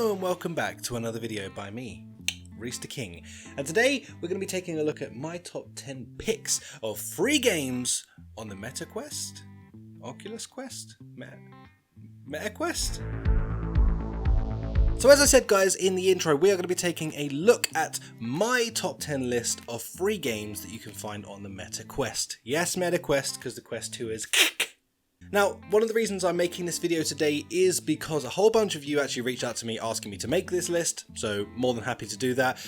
Hello and welcome back to another video by me, Rhys the King, and today we're going to be taking a look at my top 10 picks of free games on the Meta Quest? Oculus Quest? Meta Quest? So as I said guys in the intro, we are going to be taking a look at my top 10 list of free games that you can find on the Meta Quest. Yes, Meta Quest, because the Quest 2 is Now, one of the reasons I'm making this video today is because a whole bunch of you actually reached out to me asking me to make this list, so more than happy to do that.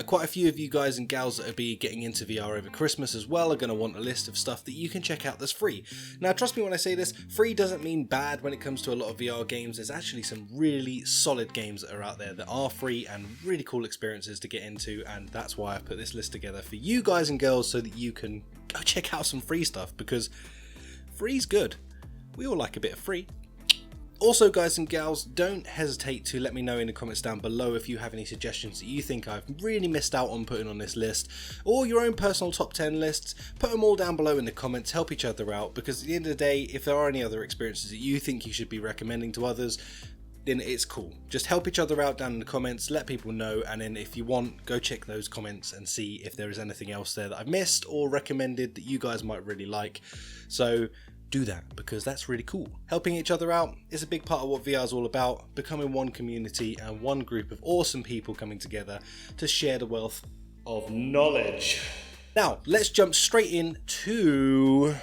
Quite a few of you guys and gals that will be getting into VR over Christmas as well are going to want a list of stuff that you can check out that's free. Now, trust me when I say this, free doesn't mean bad when it comes to a lot of VR games. There's actually some really solid games that are out there that are free and really cool experiences to get into, and that's why I've put this list together for you guys and girls so that you can go check out some free stuff, because free's good. We all like a bit of free. Also guys and gals, don't hesitate to let me know in the comments down below if you have any suggestions that you think I've really missed out on putting on this list, or your own personal top 10 lists. Put them all down below in the comments, help each other out, because at the end of the day, if there are any other experiences that you think you should be recommending to others, then it's cool. Just help each other out down in the comments, let people know, and then if you want, go check those comments and see if there is anything else there that I've missed or recommended that you guys might really like. So do that, because that's really cool. Helping each other out is a big part of what VR is all about, becoming one community and one group of awesome people coming together to share the wealth of knowledge. Now, let's jump straight into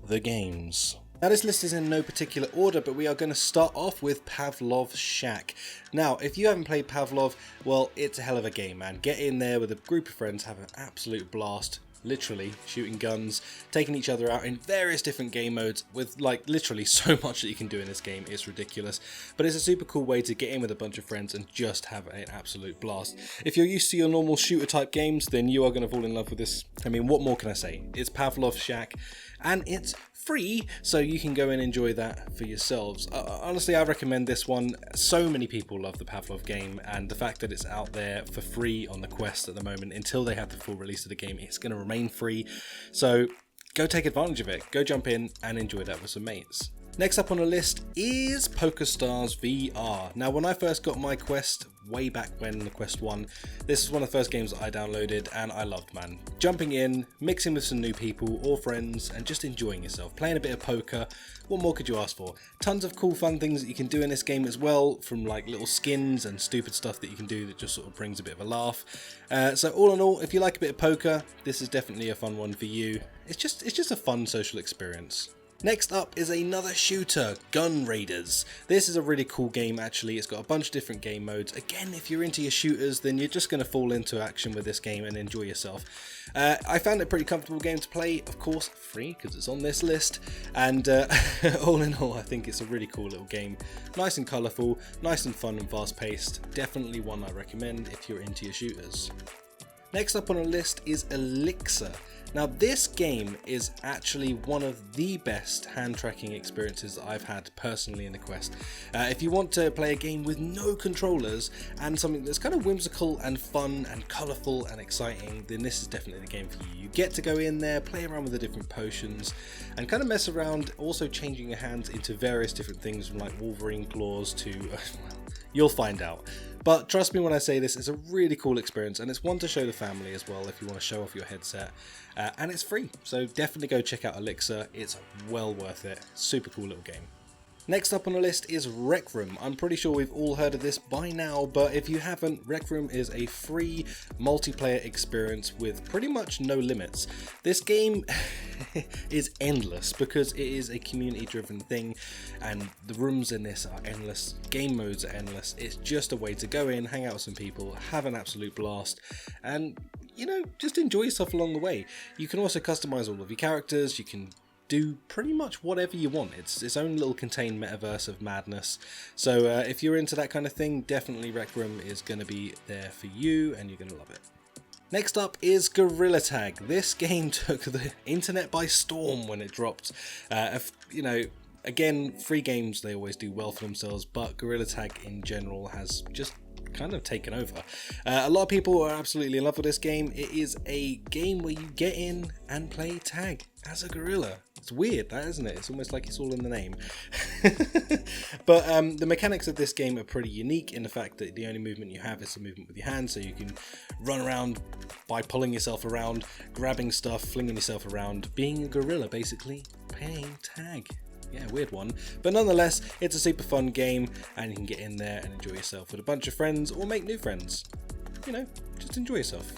the games. Now, this list is in no particular order, but we are going to start off with Pavlov's Shack. Now, if you haven't played Pavlov, well, it's a hell of a game, man. Get in there with a group of friends, have an absolute blast. Literally shooting guns, taking each other out in various different game modes with like literally so much that you can do in this game. It's ridiculous, but it's a super cool way to get in with a bunch of friends and just have an absolute blast. If you're used to your normal shooter type games, then you are going to fall in love with this. I mean, what more can I say? It's Pavlov's Shack and it's free, so you can go and enjoy that for yourselves. Honestly, I recommend this one. So many people love the Pavlov game, and the fact that it's out there for free on the Quest at the moment until they have the full release of the game, it's going to remain free. So go take advantage of it. Go jump in and enjoy that with some mates. Next up on the list is PokerStars VR. Now, when I first got my Quest way back when, the Quest 1, this is one of the first games that I downloaded and I loved, man. Jumping in, mixing with some new people or friends and just enjoying yourself, playing a bit of poker. What more could you ask for? Tons of cool fun things that you can do in this game as well, from like little skins and stupid stuff that you can do that just sort of brings a bit of a laugh. So all in all, if you like a bit of poker, this is definitely a fun one for you. It's just a fun social experience. Next up is another shooter, Gun Raiders. This is a really cool game actually. It's got a bunch of different game modes. Again, if you're into your shooters, then you're just going to fall into action with this game and enjoy yourself. I found it a pretty comfortable game to play, of course free because it's on this list, and all in all I think it's a really cool little game. Nice and colourful, nice and fun and fast paced. Definitely one I recommend if you're into your shooters. Next up on the list is Elixir. Now, this game is actually one of the best hand tracking experiences that I've had personally in the Quest. If you want to play a game with no controllers and something that's kind of whimsical and fun and colourful and exciting, then this is definitely the game for you. You get to go in there, play around with the different potions and kind of mess around, also changing your hands into various different things from like Wolverine claws to, you'll find out. But trust me when I say this, it's a really cool experience, and it's one to show the family as well if you want to show off your headset. And it's free, so definitely go check out Elixir. It's well worth it. Super cool little game. Next up on the list is Rec Room. I'm pretty sure we've all heard of this by now, but if you haven't, Rec Room is a free multiplayer experience with pretty much no limits. This game is endless because it is a community-driven thing, and the rooms in this are endless, game modes are endless. It's just a way to go in, hang out with some people, have an absolute blast, and you know, just enjoy yourself along the way. You can also customize all of your characters, you can do pretty much whatever you want. It's its own little contained metaverse of madness. So if you're into that kind of thing, definitely Rec Room is going to be there for you and you're going to love it. Next up is Gorilla Tag. This game took the internet by storm when it dropped. You know, again, free games, they always do well for themselves, but Gorilla Tag in general has just kind of taken over. A lot of people are absolutely in love with this game. It is a game where you get in and play tag as a gorilla. It's weird, that, isn't it? It's almost like it's all in the name. But the mechanics of this game are pretty unique in the fact that the only movement you have is the movement with your hands, so you can run around by pulling yourself around, grabbing stuff, flinging yourself around, being a gorilla basically, playing tag. Yeah, weird one. But nonetheless, it's a super fun game and you can get in there and enjoy yourself with a bunch of friends or make new friends. You know, just enjoy yourself.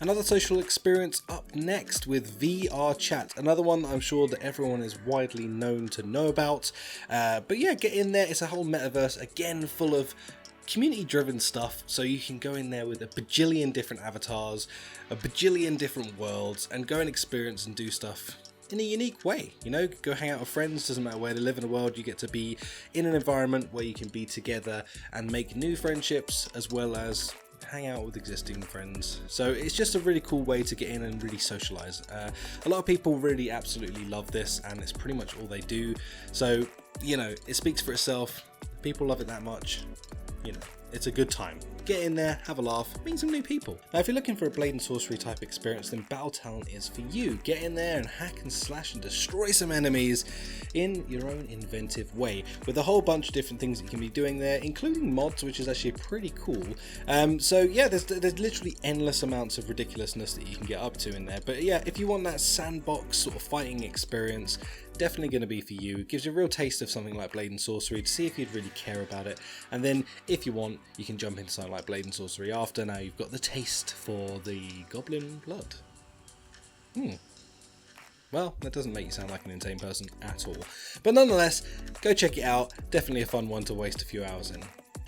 Another social experience up next with VR chat, another one that I'm sure that everyone is widely known to know about. But yeah, get in there. It's a whole metaverse, again, full of community driven stuff, so you can go in there with a bajillion different avatars, a bajillion different worlds, and go and experience and do stuff in a unique way. You know, go hang out with friends, doesn't matter where they live in the world, you get to be in an environment where you can be together and make new friendships as well as hang out with existing friends. So it's just a really cool way to get in and really socialize. A lot of people really absolutely love this, and it's pretty much all they do. So, you know, it speaks for itself. People love it that much. You know, it's a good time. Get in there, have a laugh, meet some new people. Now, if you're looking for a blade and sorcery type experience, then Battle Talent is for you. Get in there and hack and slash and destroy some enemies in your own inventive way, with a whole bunch of different things that you can be doing there, including mods, which is actually pretty cool. So yeah, there's literally endless amounts of ridiculousness that you can get up to in there. But yeah, if you want that sandbox sort of fighting experience, definitely going to be for you. It gives you a real taste of something like Blade and Sorcery to see if you'd really care about it. And then if you want, you can jump into something like Blade and Sorcery after. Now you've got the taste for the Goblin Blood. Well, that doesn't make you sound like an insane person at all. But nonetheless, go check it out. Definitely a fun one to waste a few hours in.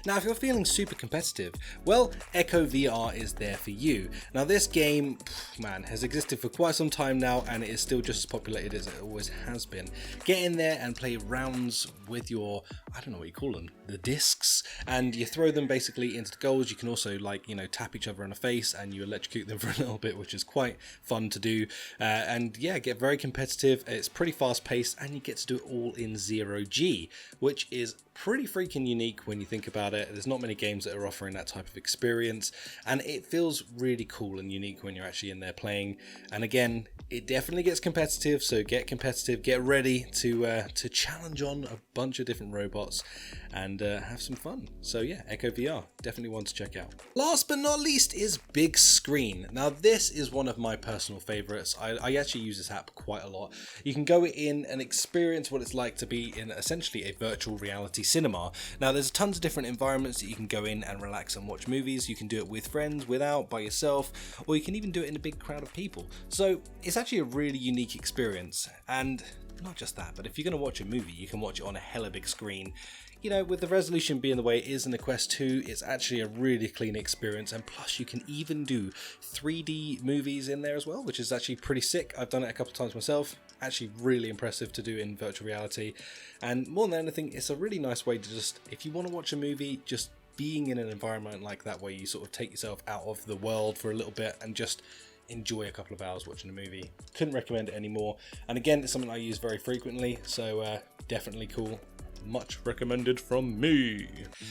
Now, if you're feeling super competitive, well, Echo VR is there for you. Now, this game, man, has existed for quite some time now, and it is still just as populated as it always has been. Get in there and play rounds with your, I don't know what you call them, the discs, and you throw them basically into the goals. You can also, like, you know, tap each other on the face and you electrocute them for a little bit, which is quite fun to do. And yeah, get very competitive. It's pretty fast paced, and you get to do it all in 0G, which is pretty freaking unique when you think about it. There's not many games that are offering that type of experience, and it feels really cool and unique when you're actually in there playing. And again, it definitely gets competitive, so get competitive, get ready to challenge on a bunch of different robots and have some fun. So yeah, Echo VR, definitely one to check out. Last but not least is BigScreen. Now this is one of my personal favorites. I actually use this app quite a lot. You can go in and experience what it's like to be in essentially a virtual reality cinema. Now there's tons of different environments that you can go in and relax and watch movies. You can do it with friends, without, by yourself, or you can even do it in a big crowd of people. So it's actually a really unique experience. And not just that, but if you're going to watch a movie, you can watch it on a hella big screen. You know, with the resolution being the way it is in the Quest 2, it's actually a really clean experience, and plus you can even do 3D movies in there as well, which is actually pretty sick. I've done it a couple of times myself. Actually really impressive to do in virtual reality, and more than anything, it's a really nice way to just, if you want to watch a movie, just being in an environment like that where you sort of take yourself out of the world for a little bit and just enjoy a couple of hours watching a movie. Couldn't recommend it anymore, and again, it's something I use very frequently, so definitely cool. Much recommended from me.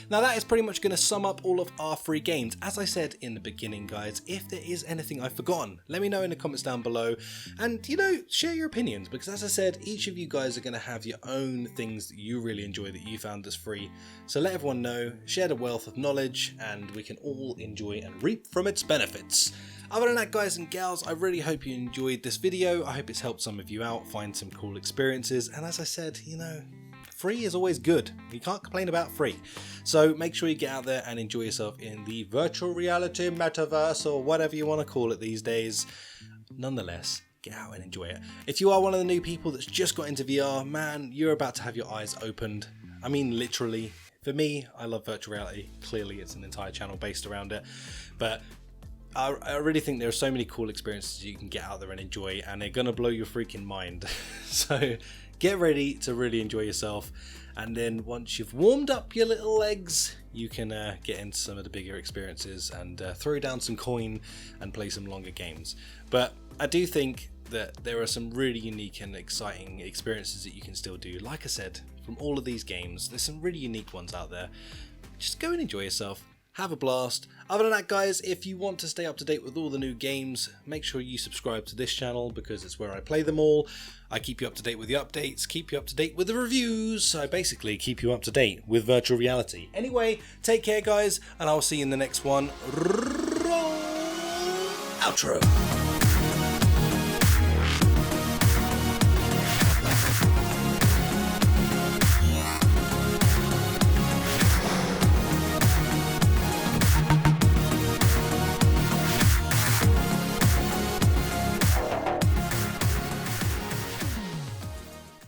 Now that is pretty much going to sum up all of our free games. As I said in the beginning, guys, if there is anything I've forgotten, let me know in the comments down below, and you know, share your opinions, because as I said, each of you guys are going to have your own things that you really enjoy that you found as free. So let everyone know, share the wealth of knowledge, and we can all enjoy and reap from its benefits. Other than that, guys and gals, I really hope you enjoyed this video. I hope it's helped some of you out, find some cool experiences, and as I said, you know, free is always good. You can't complain about free. So make sure you get out there and enjoy yourself in the virtual reality metaverse, or whatever you want to call it these days. Nonetheless, get out and enjoy it. If you are one of the new people that's just got into VR, man, you're about to have your eyes opened. I mean, literally. For me, I love virtual reality. Clearly, it's an entire channel based around it. But I really think there are so many cool experiences you can get out there and enjoy, and they're gonna blow your freaking mind. So get ready to really enjoy yourself, and then once you've warmed up your little legs, you can get into some of the bigger experiences and throw down some coin and play some longer games. But I do think that there are some really unique and exciting experiences that you can still do. Like I said, from all of these games, there's some really unique ones out there. Just go and enjoy yourself. have a blast. Other than that, guys, if you want to stay up to date with all the new games, make sure you subscribe to this channel because it's where I play them all. I keep you up to date with the updates, keep you up to date with the reviews. I basically keep you up to date with virtual reality. Anyway, take care, guys, and I'll see you in the next one. Outro.